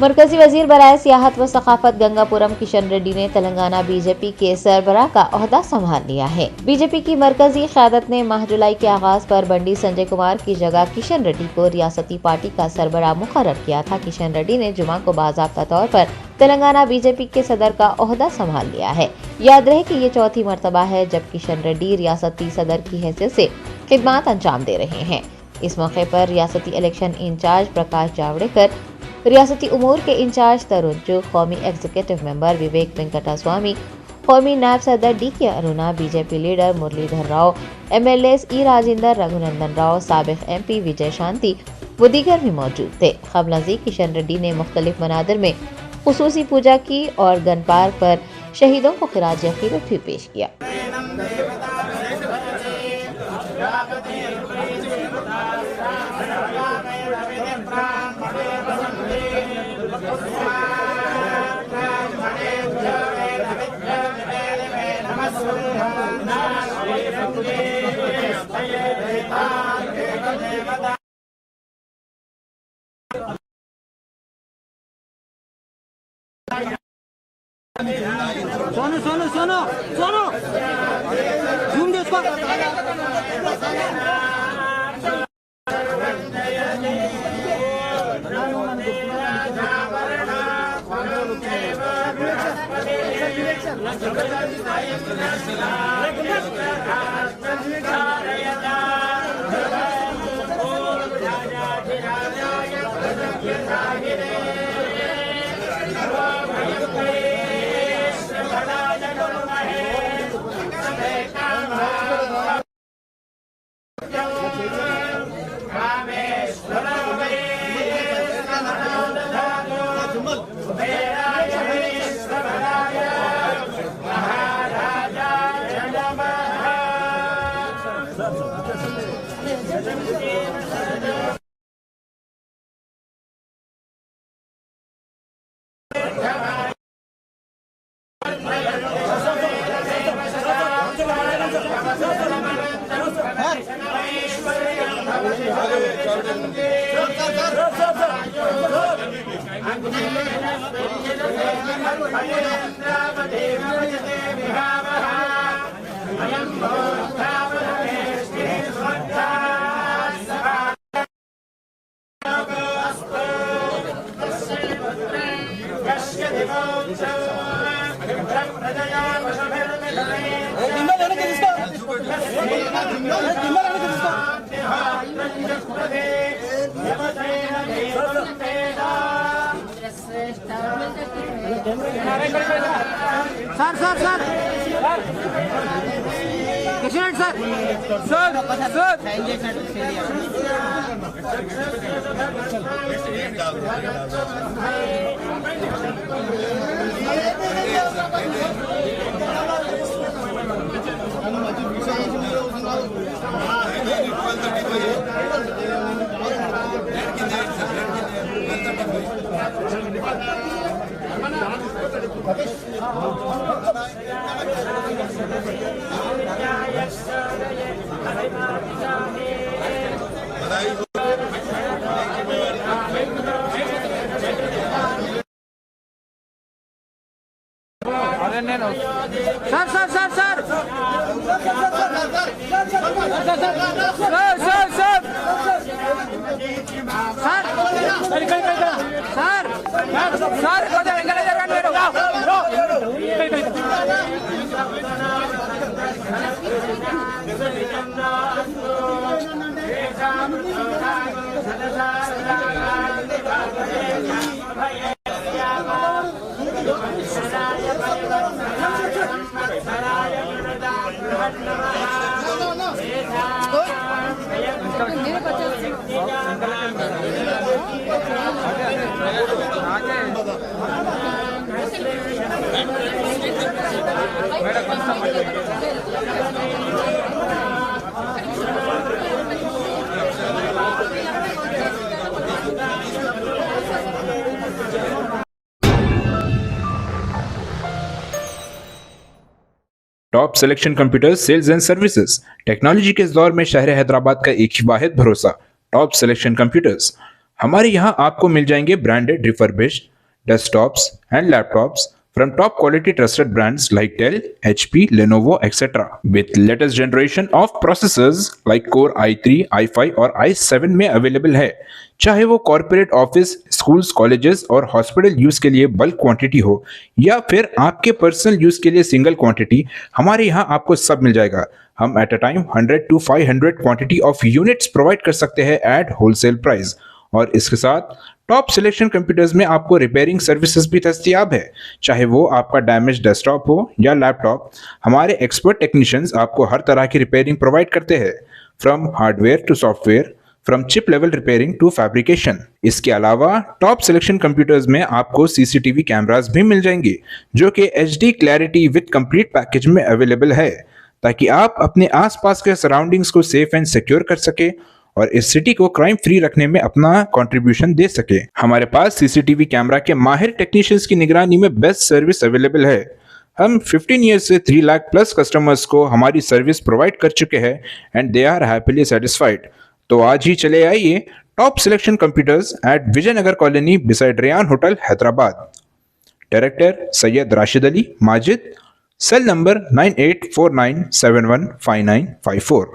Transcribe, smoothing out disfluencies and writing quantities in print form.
मरकजी वजीर बराए सियाहत व सकाफत गंगापुरम किशन रेड्डी ने तेलंगाना बीजेपी के सरबराह का ओहदा संभाल लिया है। बीजेपी की मरकजी क़यादत ने माह जुलाई के आगाज पर बंडी संजय कुमार की जगह किशन रेड्डी को रियासती पार्टी का सरबराह मुकर्रर किया था। किशन रेड्डी ने जुमा को बाज़ाब्ता तौर पर तेलंगाना बीजेपी के सदर का ओहदा संभाल लिया है। याद रहे कि ये चौथी मरतबा है जब किशन रेड्डी रियासती सदर की हैसियत से खिदमात अंजाम दे रहे हैं। इस मौके पर रियासती इलेक्शन इंचार्ज प्रकाश जावड़ेकर, रियासती उमूर के इंचार्ज तरुण चुग, कौमी एग्जीक्यूटिव मेंबर विवेक वेंकटा स्वामी, कौमी नायब सदर DK Aruna, BJP leader Muralidhar Rao, MLAs E Rajender, Raghunandan Rao, साबिक MP विजय शांति व दीगर भी मौजूद थे। क़ब्ल अज़ीं किशन रेड्डी ने मुख्तलिफ मनादिर में खुसूसी पूजा की और गन पार्क पर शहीदों को खिराज अक़ीदत भी पेश किया। सोनू सोनू सोनू सोनू झूम दे उसको। Sir sir sir Kishan sir sir sir sir sir sir top selection computer sales and services technology के इस दौर में शहर हैदराबाद का एक ही वाहिद भरोसा टॉप सिलेक्शन कंप्यूटर्स। हमारे यहाँ आपको मिल जाएंगे branded, refurbished, desktops, and laptops from top quality trusted brands like Dell, HP, Lenovo, etc. With latest generation of processors like Core i3, i5 और i7 में अवेलेबल है। चाहे वो कॉर्पोरेट ऑफिस, स्कूल्स, कॉलेजेस और हॉस्पिटल यूज के लिए bulk quantity हो या फिर आपके पर्सनल यूज के लिए सिंगल क्वांटिटी, हमारे यहाँ आपको सब मिल जाएगा। हम at a time 100 to 500 quantity of units provide कर सकते हैं एट होलसेल प्राइस। और इसके साथ टॉप सिलेक्शन कंप्यूटर्स में आपको रिपेयरिंग सर्विसेज भी दस्तियाब है। चाहे वो आपका डैमेज डेस्कटॉप हो या लैपटॉप, हमारे एक्सपर्ट टेक्नीशियंस आपको हर तरह की रिपेयरिंग प्रोवाइड करते हैं, from hardware to software, from chip level repairing to fabrication. इसके अलावा टॉप सिलेक्शन कंप्यूटर्स में आपको सीसीटीवी कैमरास भी मिल जाएंगे जो कि HD clarity with complete package में अवेलेबल है, ताकि आप अपने आसपास के सराउंडिंग्स को सेफ एंड सिक्योर कर सके और इस सिटी को क्राइम फ्री रखने में अपना कंट्रीब्यूशन दे सके। हमारे पास सीसीटीवी कैमरा के माहिर टेक्नीशियंस की निगरानी में बेस्ट सर्विस अवेलेबल है। हम 15 ईयर्स से 3 लाख प्लस कस्टमर्स को हमारी सर्विस प्रोवाइड कर चुके हैं and they are happily satisfied. तो आज ही चले आइए top selection computers at Vijayanagar colony beside Ryan hotel, Hyderabad. Director Syed Rashid Ali Majid, cell number 9849715954।